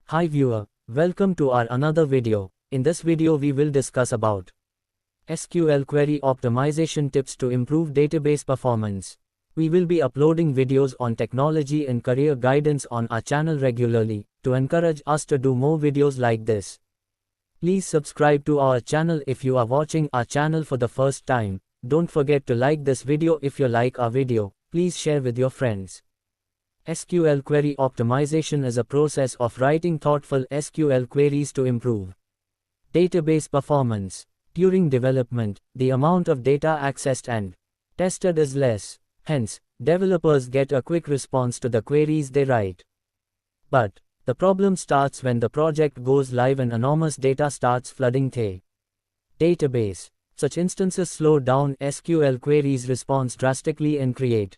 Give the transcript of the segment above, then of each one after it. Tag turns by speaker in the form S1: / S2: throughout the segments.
S1: Hi viewer, welcome to our another video. In this video we will discuss about SQL query optimization tips to improve database performance. We will be uploading videos on technology and career guidance on our channel regularly, to encourage us to do more videos like this. Please subscribe to our channel if you are watching our channel for the first time. Don't forget to like this video if you like our video. Please share with your friends. SQL query optimization is a process of writing thoughtful SQL queries to improve database performance. During development, the amount of data accessed and tested is less. Hence, developers get a quick response to the queries they write. But the problem starts when the project goes live and enormous data starts flooding the database. Such instances slow down SQL queries' response drastically and create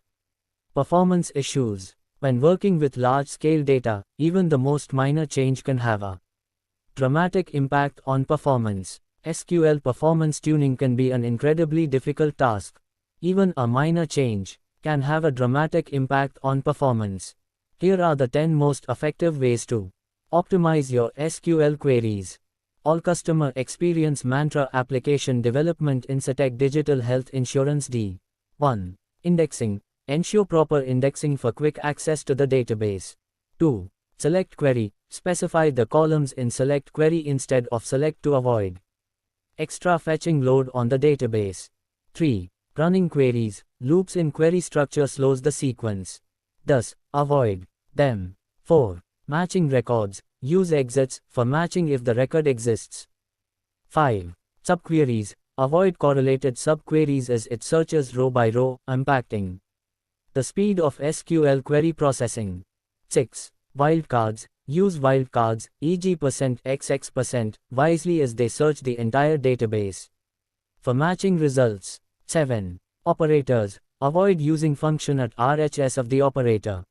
S1: performance issues. When working with large-scale data, even the most minor change can have a dramatic impact on performance. SQL performance tuning can be an incredibly difficult task. Even a minor change can have a dramatic impact on performance. Here are the 10 most effective ways to optimize your SQL queries. All customer experience mantra application development in Cetec Digital Health Insurance D. 1. Indexing. Ensure proper indexing for quick access to the database. 2. Select query. Specify the columns in select query instead of select to avoid extra fetching load on the database. 3. Running queries. Loops in query structure slows the sequence. Thus, avoid them. 4. Matching records. Use exits for matching if the record exists. 5. Subqueries. Avoid correlated subqueries as it searches row by row, impacting the speed of SQL query processing. 6. Wildcards. Use wildcards, e.g. %xx%, wisely as they search the entire database for matching results. 7. Operators. Avoid using function at RHS of the operator.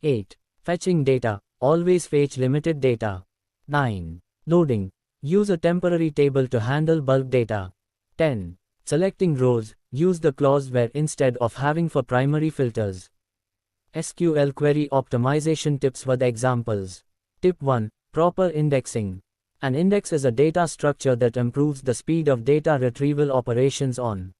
S1: 8. Fetching data. Always fetch limited data. 9. Loading. Use a temporary table to handle bulk data. 10. Selecting rows. Use the clause where instead of having for primary filters. SQL query optimization tips with examples. Tip 1. Proper indexing. An index is a data structure that improves the speed of data retrieval operations on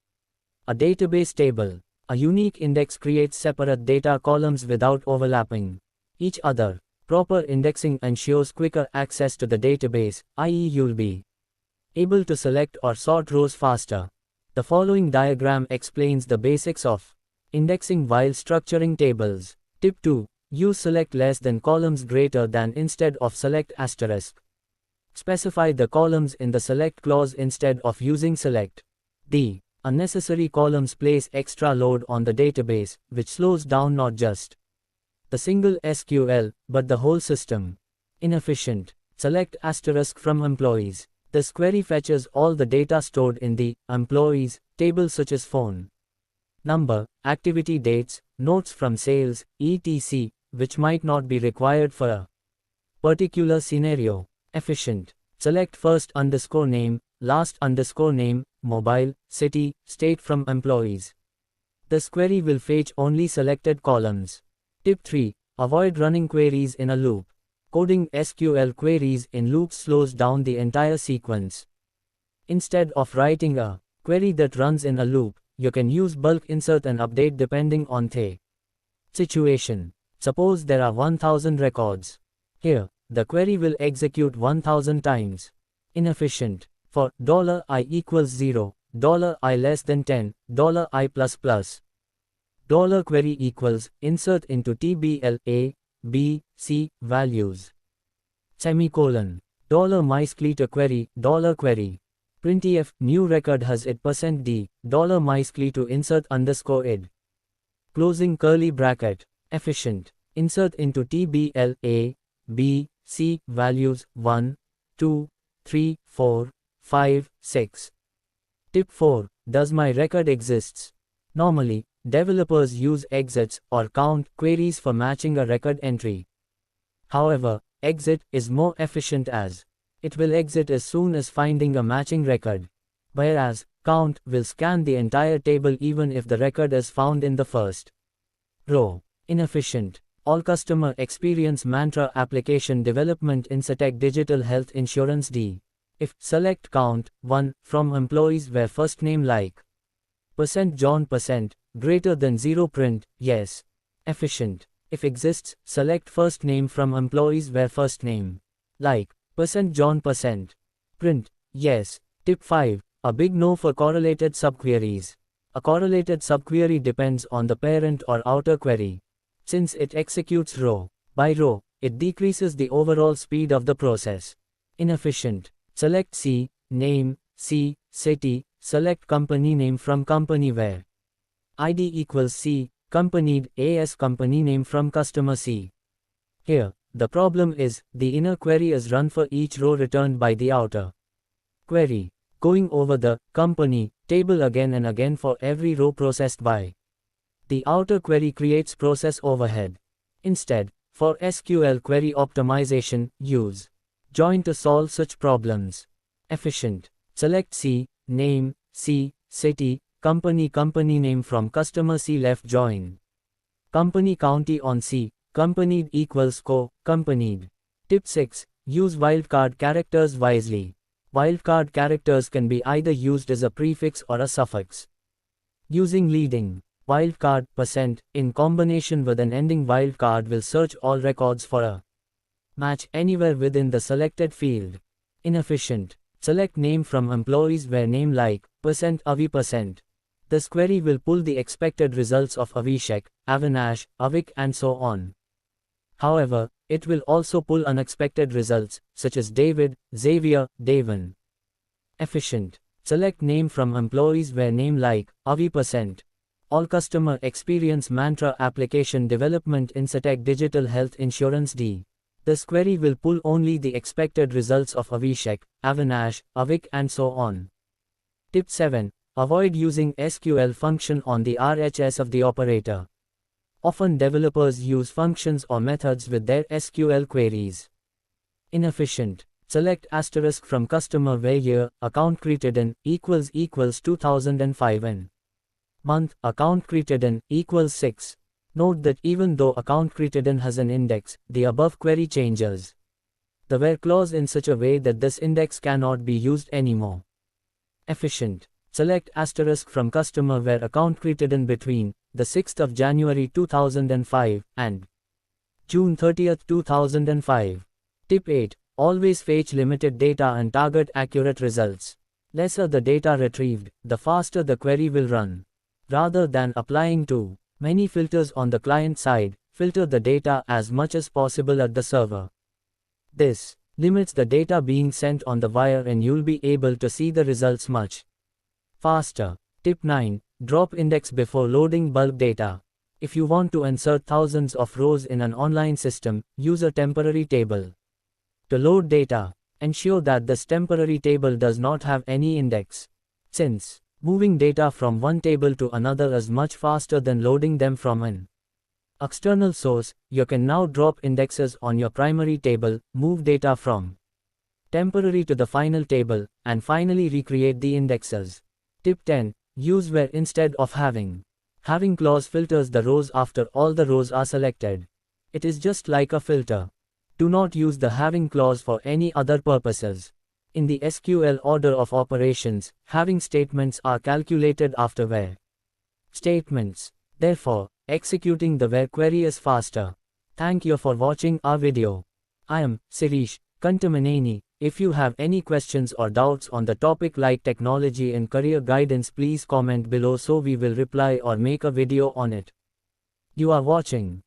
S1: a database table. A unique index creates separate data columns without overlapping each other. Proper indexing ensures quicker access to the database, i.e. you'll be able to select or sort rows faster. The following diagram explains the basics of indexing while structuring tables. Tip 2. Use select less than columns greater than instead of select asterisk. Specify the columns in the select clause instead of using select. D. Unnecessary columns place extra load on the database, which slows down not just the single SQL, but the whole system. Inefficient. Select asterisk from employees. This query fetches all the data stored in the employees table such as phone number, activity dates, notes from sales, etc., which might not be required for a particular scenario. Efficient. Select first underscore name, last underscore name, mobile, city, state from employees. This query will fetch only selected columns. Tip 3. Avoid running queries in a loop. Coding SQL queries in loops slows down the entire sequence. Instead of writing a query that runs in a loop, you can use bulk insert and update depending on the situation. Suppose there are 1000 records. Here, the query will execute 1000 times. Inefficient. For $i equals 0, $i less than 10, $i plus plus, $query equals, insert into TBL A, B, C, values. Semicolon. $mysql query, $query. Printf, new record has it %d, $mysql to insert underscore id. Closing curly bracket. Efficient. Insert into TBL A, B, C, values, 1, 2, 3, 4, 5, 6. Tip 4. Does my record exists? Normally, developers use exits or count queries for matching a record entry. However, exit is more efficient as it will exit as soon as finding a matching record, whereas count will scan the entire table even if the record is found in the first row. Inefficient. All customer experience mantra application development Incitec Digital Health Insurance D. If select count 1 from employees where first name like %John greater than 0 print yes. Efficient. If exists, select first name from employees where first name like %John print yes. Tip 5. A big no for correlated subqueries. A correlated subquery depends on the parent or outer query. Since it executes row by row, it decreases the overall speed of the process. Inefficient. Select C, name, C, city, select company name from company where ID equals C, accompanied as company name from customer C. Here, the problem is, the inner query is run for each row returned by the outer query, going over the company table again and again for every row processed by. The outer query creates process overhead. Instead, for SQL query optimization, use join to solve such problems. Efficient. Select C, name, C, city, company name from customer C left join. Company county on C, accompanied equals accompanied. Tip 6. Use wildcard characters wisely. Wildcard characters can be either used as a prefix or a suffix. Using leading wildcard in combination with an ending wildcard will search all records for a match anywhere within the selected field. Inefficient. Select name from employees where name like %Avi This query will pull the expected results of Avishek, Avinash, Avik and so on. However, it will also pull unexpected results, such as David, Xavier, Davin. Efficient. Select name from employees where name like Avi All customer experience mantra application development Incitec Digital Health Insurance D. This query will pull only the expected results of Avishek, Avinash, Avik and so on. Tip 7. Avoid using SQL function on the RHS of the operator. Often developers use functions or methods with their SQL queries. Inefficient. Select asterisk from customer where year, account created in, equals 2005 and month, account created in, equals 6. Note that even though account created in has an index, the above query changes the where clause in such a way that this index cannot be used anymore. Efficient. Select asterisk from customer where account created in between the 6th of January 2005 and June 30, 2005. Tip 8. Always fetch limited data and target accurate results. Lesser the data retrieved, the faster the query will run. Rather than applying too many filters on the client side, filter the data as much as possible at the server. This limits the data being sent on the wire and you'll be able to see the results much faster. Tip 9. Drop index before loading bulk data. If you want to insert thousands of rows in an online system, use a temporary table. To load data, ensure that this temporary table does not have any index. Since moving data from one table to another is much faster than loading them from an external source, you can now drop indexes on your primary table, move data from temporary to the final table, and finally recreate the indexes. Tip 10. Use where instead of having. Having clause filters the rows after all the rows are selected. It is just like a filter. Do not use the having clause for any other purposes. In the SQL order of operations, having statements are calculated after where statements. Therefore, executing the where query is faster. Thank you for watching our video. I am Sirish Kantamaneni. If you have any questions or doubts on the topic like technology and career guidance, please comment below so we will reply or make a video on it. You are watching